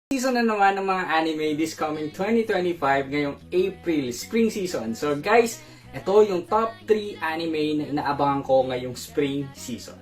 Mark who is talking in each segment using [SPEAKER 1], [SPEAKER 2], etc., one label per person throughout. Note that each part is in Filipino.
[SPEAKER 1] Season na naman ng mga anime this coming 2025 ngayong April, spring season. So guys, ito yung top 3 anime na inaabangan ko ngayong spring season.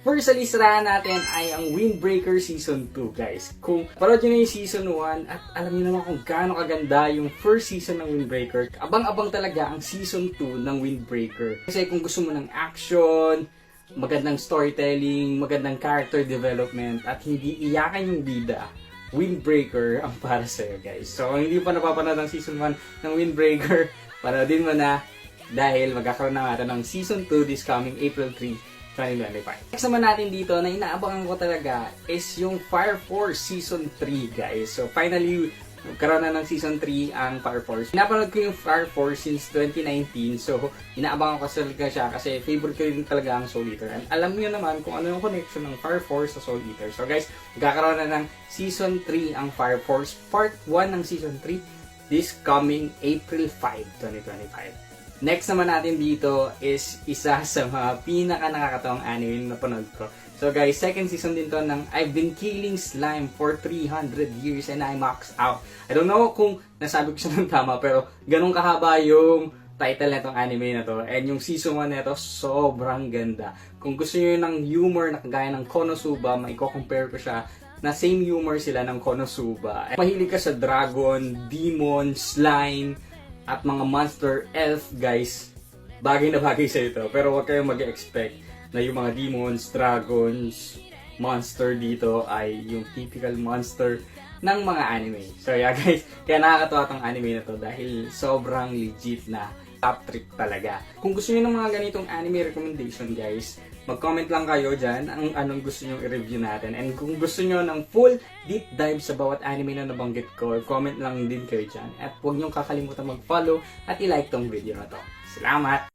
[SPEAKER 1] First sa listahan natin ay ang Windbreaker Season 2 guys. Kung parod nyo na yung Season 1 at alam niyo naman kung gaano kaganda yung first season ng Windbreaker, abang-abang talaga ang Season 2 ng Windbreaker. Kasi kung gusto mo ng action, magandang storytelling, magandang character development at hindi iyakan yung bida, Windbreaker ang para sa'yo guys. So kung hindi pa napapanood ang Season 1 ng Windbreaker, panoodin mo na dahil magkakaroon na natin ng Season 2 this coming April 3, 2025. Next naman natin dito na inaabangan ko talaga is yung Fire Force Season 3 guys. So finally, nagkaroon na ng Season 3 ang Fire Force. Pinapanood ko yung Fire Force since 2019. So, inaabangan ko talaga siya kasi favorite ko rin talaga ang Soul Eater. And alam niyo naman kung ano yung connection ng Fire Force sa Soul Eater. So guys, magkakaroon na ng Season 3 ang Fire Force. Part 1 ng Season 3 this coming April 5, 2025. Next naman natin dito is isa sa mga pinaka-nakakatawang anime na napanood ko. So guys, second season din to ng I've Been Killing Slime for 300 Years and I Maxed Out. I don't know kung nasabi ko siya ng tama pero ganun kahaba yung title na itong anime na to. And yung season 1 na ito, sobrang ganda. Kung gusto niyo ng humor na kagaya ng Konosuba, maiko-compare ko siya na same humor sila ng Konosuba. Mahilig ka sa dragon, demon, slime, at mga monster elf guys, bagay na bagay sa ito. Pero huwag kayong mag-expect na yung mga demons, dragons, monster dito ay yung typical monster ng mga anime. So yeah guys, kaya nakakatawa tong anime na to dahil sobrang legit na top trip talaga. Kung gusto niyo ng mga ganitong anime recommendation guys, mag-comment lang kayo dyan ang anong gusto nyo i-review natin. And kung gusto nyo ng full deep dive sa bawat anime na nabanggit ko, comment lang din kayo dyan. At huwag nyo kakalimutan mag-follow at i-like tong video na to. Salamat!